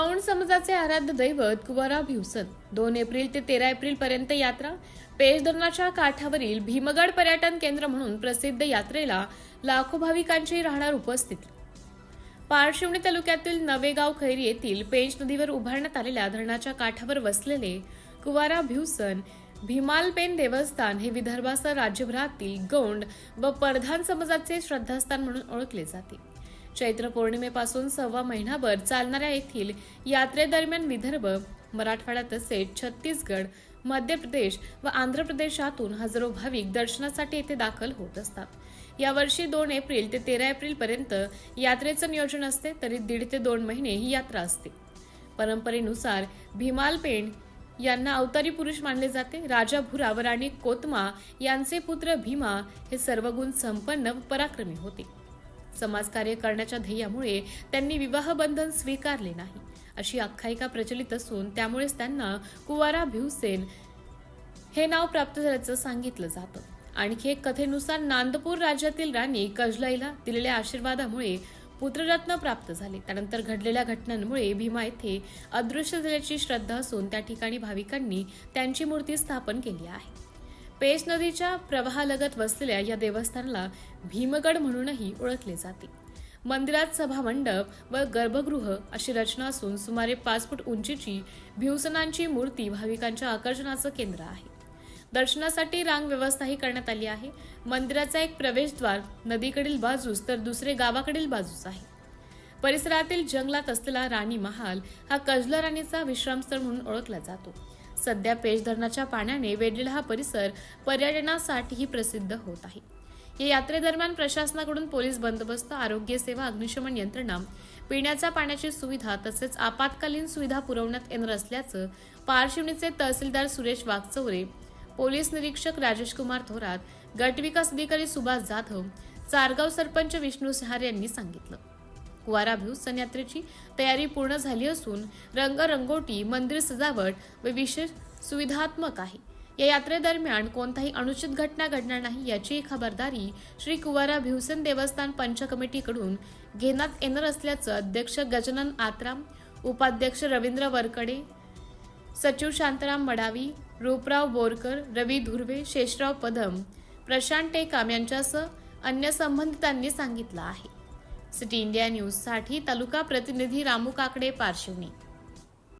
गौंड समाजाचे आराध्य दैवत कुवारा भिवसन 2 एप्रिल ते 13 एप्रिल पर्यंत यात्रा। पेश धरणाच्या काठावरील भीमगड पर्यटन केंद्र म्हणून प्रसिद्ध यात्रेला लाखो भाविकांची राहणार उपस्थिती। पारशिवनी तालुक्यातील नवेगाव खैरी येथील पेंच नदीवर उभारण्यात आलेल्या धरणाच्या काठावर वसलेले कुवारा भिवसन भीमालपेन देवस्थान हे विदर्भासह राज्यभरातील गौंड व परधान समाजाचे श्रद्धास्थान म्हणून ओळखले जाते। चैत्र पौर्णिमेपासून सव्वा महिनाभर चालणाऱ्या येथील यात्रेदरम्यान विदर्भ, मराठवाडा तसेच छत्तीसगड, मध्य प्रदेश व आंध्र प्रदेशातून हजारो भाविक दर्शनासाठी येथे दाखल होत असतात। यावर्षी 2 एप्रिल ते 13 एप्रिल पर्यंत यात्रेचं नियोजन असते, तरी 1.5 ते 2 महिने ही यात्रा असते। परंपरेनुसार भीमालपेन यांना अवतारी पुरुष मानले जाते। राजा भुरा व राणी कोतमा यांचे पुत्र भीमा हे सर्वगुण संपन्न व पराक्रमी होते। समाजकार्य करण्याच्या ध्येयामुळे त्यांनी विवाह बंधन स्वीकारले नाही अशी आख्यायिका प्रचलित असून त्यामुळेच त्यांना कुवारा भिवसेन हे नाव प्राप्त झाल्याचं सांगितलं जातं। आणखी एक कथेनुसार नांदपूर राज्यातील राणी कजलाईला दिलेल्या आशीर्वादामुळे पुत्ररत्न प्राप्त झाले। त्यानंतर घडलेल्या घटनांमुळे भीमा येथे अदृश्य झाल्याची श्रद्धा असून त्या ठिकाणी भाविकांनी त्यांची मूर्ती स्थापन केली आहे। पेंच नदीच्या प्रवाहालगत वसलेल्या या देवस्थानाला भीमगड म्हणूनही ओळखले जाते। मंदिरात सभामंडप व गर्भगृह अशी रचना असून सुमारे 5 फूट उंचीची भिवसनांची मूर्ती भाविकांच्या आकर्षणाचं केंद्र आहे। दर्शनासाठी रांग व्यवस्थाही करण्यात आली आहे। मंदिराचा एक प्रवेशद्वार नदीकडील बाजूस तर दुसरे गावाकडील बाजूस आहे। परिसरातील जंगलात असलेला राणी महाल हा कजला राणीचा विश्रामस्थळ म्हणून ओळखला जातो। सध्या पेंच धरणाच्या पाण्याने वेढलेला हा परिसर पर्यटनासाठीही प्रसिद्ध होत आहे। या यात्रेदरम्यान प्रशासनाकडून पोलीस बंदोबस्त, आरोग्य सेवा, अग्निशमन यंत्रणा, पिण्याच्या पाण्याची सुविधा तसेच आपत्कालीन सुविधा पुरवण्यात येणार असल्याचं पारशिवनीचे तहसीलदार सुरेश वाघचौरे, पोलीस निरीक्षक राजेश कुमार थोरात, गटविकास अधिकारी सुभाष जाधव, चारगाव सरपंच विष्णू सहारे यांनी सांगितलं। कुवारा भिवसन यात्रेची तयारी पूर्ण झाली असून रंगरंगोटी, मंदिर सजावट व विशेष सुविधात्मक आहे। या यात्रेदरम्यान कोणताही अनुचित घटना घडणार नाही याची खबरदारी श्री कुवारा भिवसन देवस्थान पंच कमिटीकडून घेण्यात येणार असल्याचं अध्यक्ष गजानन आत्राम, उपाध्यक्ष रवींद्र वरकडे, सचिव शांताराम मडावी, रूपराव बोरकर, रवी धुर्वे, शेषराव पदम, प्रशांत टेकाम यांच्यासह अन्य संबंधितांनी सांगितलं आहे। सिटी इंडिया न्यूज साठी तालुका प्रतिनिधी रामू काकडे, पारशिवनी।